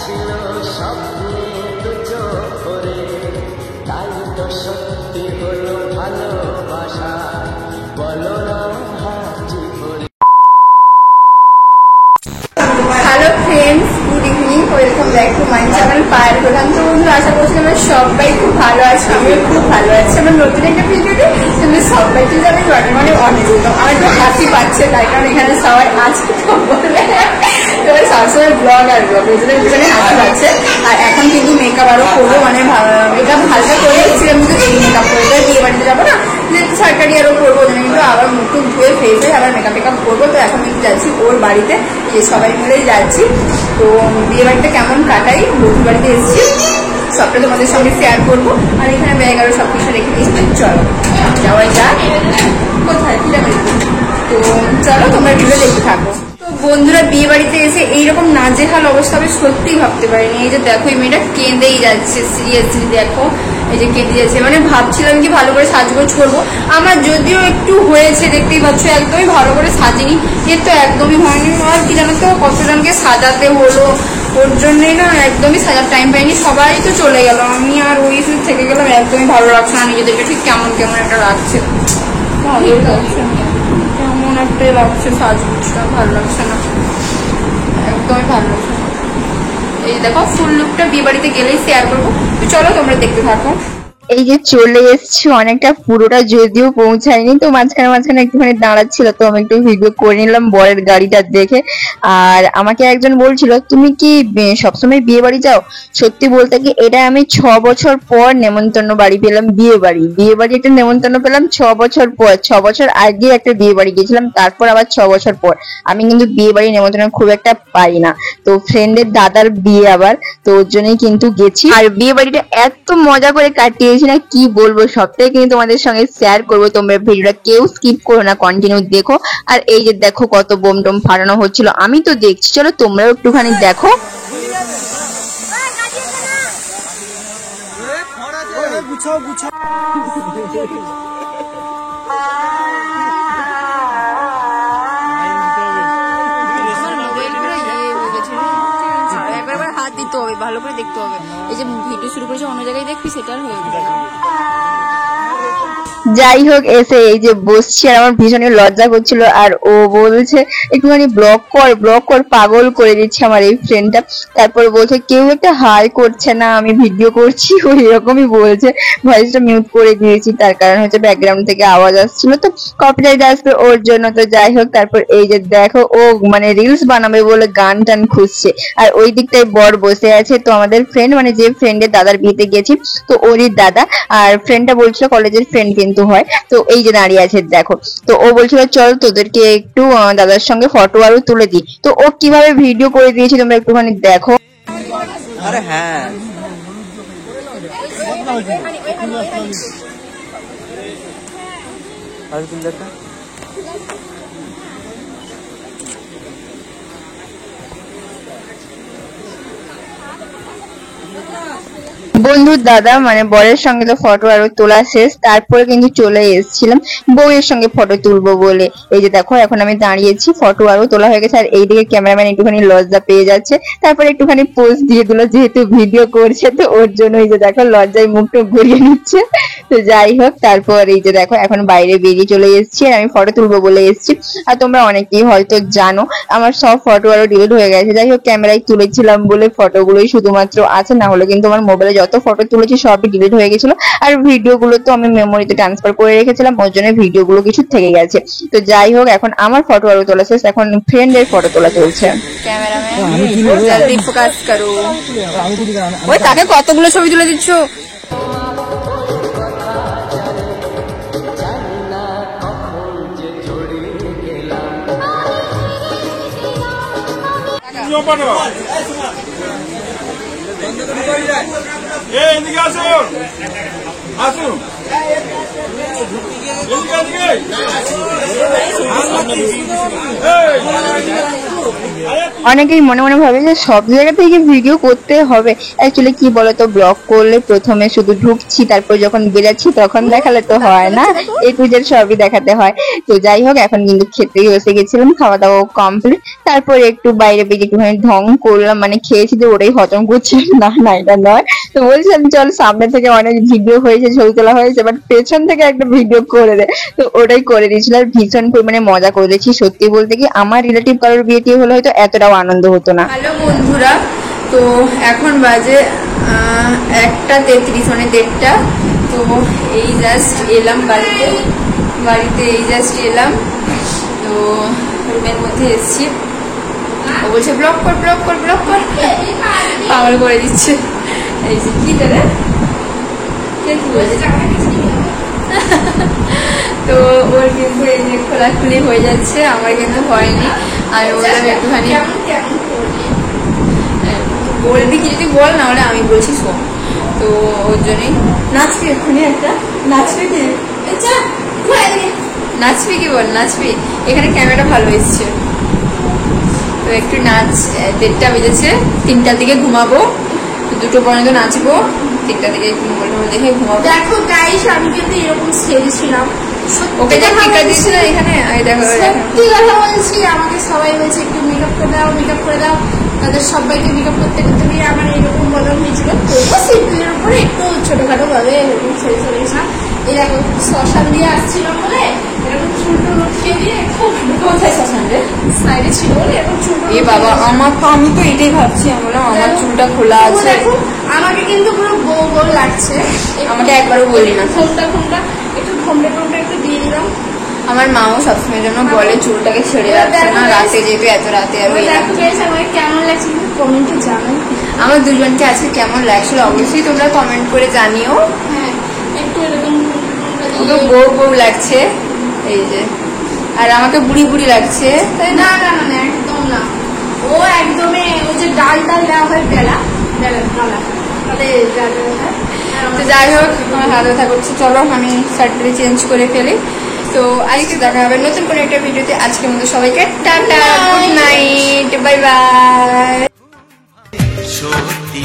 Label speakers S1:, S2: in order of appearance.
S1: ছিল স্বপ্নে দুটো করে, তাই তো সত্যি হলো ভালোবাসা, বলো না হাজি করে।
S2: Hello friends, good evening, welcome back to my channel পায়ের দোকান। তো বন্ধুরা, আশা করছি আমরা সবাই খুব ভালো আছি, আমিও খুব ভালো আছি। আমার নতুন একটা ভিডিওতে তুমি সবাইকে জানাই মানে অনেক আমার একটু হাসি পাচ্ছে, তাই কারণ এখানে সবাই আছে তো বলে সবসময় ব্লগ আর ব্লগ ওই জন্য একটুখানি হাসি পাচ্ছে। আর এখন কিন্তু মেকআপ আরও করবো, মানে মেকআপ হালকা করে এসেছিলাম, কিন্তু এই মেকআপ করে বিয়ে বাড়িতে যাবো না, যে সরকারি আরও করবো, ওই জন্য কিন্তু আবার মুখ টুক ধুয়ে ফ্রেশ হয়ে আবার মেকআপ করবো। তো এখন কিন্তু যাচ্ছি ওর বাড়িতে, যে সবাই মিলেই যাচ্ছি। তো বিয়ে বাড়িতে কেমন কাটাই, বন্ধু বাড়িতে এসেছি, সবটা তোমাদের সঙ্গে শেয়ার করবো। আর এখানে ব্যাগ আরও সব কিছু রেখে দিয়েছি। চলো যাওয়া যাক। কোথায় কি যাবে? তো চলো তোমরা ভিডিও দেখতে থাকো। তো বন্ধুরা, বিয়ে বাড়িতে এসে এইরকম নাজেহাল অবস্থা আমি সত্যিই ভাবতে পারিনি। এই যে দেখো, এই মেয়েটা কেঁদেই যাচ্ছে, সিরিয়াসলি দেখো এই যে কেঁদে যাচ্ছে। মানে ভাবছিলাম কি ভালো করে সাজগোজ করবো, আমার যদিও একটু হয়েছে, দেখতেই পাচ্ছ একদমই ভালো করে সাজিনি, এর তো একদমই হয়নি। আর কি জানো তো, কতজনকে সাজাতে হলো, ওর জন্যই না একদমই সাজার টাইম পাইনি, সবাই তো চলে গেল, আমি আর ওই শুধু থেকে গেলাম। একদমই ভালো লাগছে না, নিজেদেরকে ঠিক কেমন কেমন একটা লাগছে, ভালোই লাগছে না, কেমন একটাই লাগছে, সাজগোজটা ভালো লাগছে না, একদমই ভালো লাগছে না। এই দেখো ফুল লুকটা বিয়ে বাড়িতে গেলেই শেয়ার করবো, তো চলো তোমরা দেখতে থাকো।
S3: এই যে চলে এসছি, অনেকটা পুরোটা যদিও পৌঁছায়নি, তো মাঝখানে একটুখানি দাঁড়াচ্ছিল, তো আমি একটু ভিডিও করে নিলাম বরের গাড়িটা দেখে। আর আমাকে একজন বলছিল, তুমি কি সবসময় বিয়ে বাড়ি যাও? সত্যি বলতে কি, এটা আমি 6 বছর পর নেমন্তন্ন বাড়ি পেলাম, বিয়ে বাড়ি একটা নেমন্তন্ন পেলাম 6 বছর পর। 6 বছর আগে একটা বিয়ে বাড়ি গেছিলাম, তারপর আবার 6 বছর পর। আমি কিন্তু বিয়ে বাড়ি নেমন্তন্ন খুব একটা পাই না, তো ফ্রেন্ডের দাদার বিয়ে আবার, তো ওর জন্যই কিন্তু গেছি। আর বিয়ে বাড়িটা এত মজা করে কাটিয়ে না কি বলবো, সবটাই কিন্তু তোমাদের সঙ্গে শেয়ার করবো। তোমরা ভিডিওটা কেউ স্কিপ করো না, কন্টিনিউ দেখো। আর এই যে দেখো কত বোম টোম ফাটানো হচ্ছিল, আমি তো দেখছি, চলো তোমরাও একটুখানি দেখো।
S2: হাত দিতে হবে, ভালো করে দেখতে হবে। এই যে ভিডিও শুরু করেছে অন্য জায়গায় দেখবি, সেটা আর হয়ে যাবে।
S3: যাই হোক, এসে এই যে বসছি, আর আমার ভীষণ লজ্জা করছিল। আর ও বলছে একটুখানি ব্লগ কর, পাগল করে দিচ্ছে আমার এই ফ্রেন্ডটা। তারপর বলছে কেউ একটা হাই করছে না, আমি ভিডিও করছি, ও এরকমই বলছে। ভয়েসটা মিউট করে দিয়েছি, তার কারণ হচ্ছে ব্যাকগ্রাউন্ড থেকে আওয়াজ আসছিল, তো কপিরাইট আসবে ওর জন্য। তো যাই হোক, তারপর এই যে দেখো, ও মানে রিলস বানাবে বলে গান টান খুঁজছে, আর ওই দিকটায় বর বসে আছে। তো আমাদের ফ্রেন্ড, মানে যে ফ্রেন্ডের দাদার বিয়েতে গেছি, তো ওরই দাদা। আর ফ্রেন্ডটা বলছিল কলেজের ফ্রেন্ড কিন্তু হয়। তো এই যে দাঁড়িয়ে আছে দেখো, তো ও বলছিল চল তোদেরকে একটু দাদার সঙ্গে ফটো আরো তুলে দিই। তো ও কিভাবে ভিডিও করে দিয়েছি তোমরা একটুখানি দেখো।
S4: আরে হ্যাঁ, আর কি দেখা
S3: বন্ধুর দাদা মানে বরের সঙ্গে তো ফটো আরো তোলা শেষ, তারপরে কিন্তু চলে এসেছিলাম বউয়ের সঙ্গে ফটো তুলবো বলে। এই যে দেখো, এখন আমি দাঁড়িয়েছি, ফটো আরো তোলা হয়ে গেছে। আর এইদিকে ক্যামেরাম্যান একটুখানি লজ্জা পেয়ে যাচ্ছে, তারপরে একটুখানি পোজ দিয়ে দিল, যেহেতু ভিডিও করছে, তো ওর জন্য এই যে দেখো লজ্জায় মুখটা ঘুরিয়ে নিচ্ছে। তো যাই হোক, তারপর এই যে দেখো এখন বাইরে বেরিয়ে চলে এসেছি, আর আমি ফটো তুলবো বলে এসেছি। আর তোমরা অনেকেই হয়তো জানো আমার সব ফটো আরো ডিলিট হয়ে গেছে। যাই হোক, ক্যামেরায় তুলেছিলাম বলে ফটোগুলোই শুধুমাত্র আছে, না হলে কিন্তু আমার মোবাইলে যত ফটো তুলেছি সবই ডিলিট হয়ে গেছিল। আর ভিডিওগুলো তো আমি মেমোরিতে ট্রান্সফার করে রেখেছিলাম, ওর জন্য ভিডিওগুলো কিছু থেকে গেছে। তো যাই হোক, এখন আমার ফটো আরো তোলা শেষ, এখন ফ্রেন্ডের ফটো তোলা চলছে।
S2: ক্যামেরাম্যান জলদি ফোকাস করো, ওই তাকে কতগুলো ছবি তুলে দিচ্ছ।
S3: অনেকেই মনে মনে ভাবে যে সব জায়গা থেকে ভিডিও করতে হবে। অ্যাকচুয়ালি কি বলতো, ব্লগ করলে প্রথমে শুধু ঢুকছি, তারপর যখন বেরাচ্ছি তখন দেখালে তো হয় না, এ টু জেড সবই দেখাতে হয়। তো যাই হোক, এখন কিন্তু খেতে বসে গেছিলাম, খাওয়া দাওয়া কমপ্লিট। তারপরে একটু বাইরে বেরিয়ে একটুখানি ঢং করলাম, মানে খেয়েছি যে ওটাই হজম করছিলাম, না না এটা নয়। তো বলছিলাম চল সামনে থেকে অনেক ভিডিও হয়েছে, ছবি তোলা হয়েছে, বাট পেছন থেকে একটা ভিডিও করে দে। তো ওটাই করে দিয়েছিল, আর ভীষণ পরিমাণে মজা করেছি। সত্যি বলতে কি, আমার রিলেটিভ কারোর বিয়ে টিয়ে হলে হয়তো এতটাও আনন্দ হতো না।
S2: হ্যালো বন্ধুরা, তো এখন বাজে 1:33, মানে 1:30। তো এই জাস্ট এলাম বাড়িতে এই জাস্ট এলাম। তো রুমের মধ্যে এসছি, ও বলছে ব্লগ কর ব্লগ কর ব্লগ কর, পাগল করে দিচ্ছে। এই যে কি দাদা কে কি বলছে, তো ওর কিন্তু এই যে খোলাখুলি হয়ে যাচ্ছে, আমার কিন্তু হয়নি। আমি বললাম একটুখানি বলবি কি, যদি বল, না হলে আমি বলছি শোন। তো ওর জন্যই নাচবি, এক্ষুনি একটা নাচবি কি, নাচবি কি বল, নাচবি? এখানে ক্যামেরা ভালো এসছে, তো একটু নাচ। 1:30 বেজেছে, 3টার দিকে ঘুমাবো, 2টো পর্যন্ত নাচবো, 3টার দিকে মোবাইল দেখে ঘুমাবো।
S5: দেখো গাইস, আমি কিন্তু এরকম সেজেছিলাম,
S2: ওকে যা টিকা দিয়েছিল এখানে, দেখো
S5: সত্যি কথা বলছি। আমাকে সবাই বলছে একটু মেকআপ করে দাও, মেকআপ করে দাও। তাদের সবাইকে মেকআপ করতে করতে গিয়ে আমার এরকম বদল হয়েছিল। তবুও সিম্পলের উপরে একটু ছোটখাটো ভাবে এরকম সেরে চলেছিলাম। এরকম শ্মশান দিয়ে আসছিলাম বলে এরকম চুলটো উঠিয়ে দিয়ে খুব, কোথায় শ্মশান রে, সাইডে ছিল বলে এরকম চুলটো।
S2: এ বাবা, আমি তো এটাই ভাবছি, আমি বললাম আমার চুলটা খোলা আছে।
S5: দেখো আমাকে কিন্তু পুরো বউ বউ লাগছে।
S2: আমাকে একবারও বললি না।
S5: ঘোমটা একটু ঘোমটা একটু দিয়ে দিলাম।
S2: আমার মাও সবসময় জন্য বলে চুলটাকে ছেড়ে যাচ্ছে না, রাতে যেহেতু এত রাতে আর
S5: দেখো গাইস, আমাকে কেমন লাগছে কিন্তু কমেন্টে জানান।
S2: আমার দুজনকে আজকে কেমন লাগছিল অবশ্যই তোমরা কমেন্ট করে জানিও।
S5: হ্যাঁ, একটু এরকম
S2: ওকে বউ বউ লাগছে, এই যে, আর আমাকে বুড়ি বুড়ি লাগছে, তাই না?
S5: না না না, একদম না। ও একদমই ওই যে ডাল দেওয়া হয়, ডালা
S2: তো যাই হোক, আমার হাত ব্যথা করছে। চলো আমি শার্টটা চেঞ্জ করে ফেলি। তো আজকে দেখা হবে নতুন কোনো একটা ভিডিওতে। আজকের মতো সবাইকে tata, good night, bye bye.
S1: সত্যি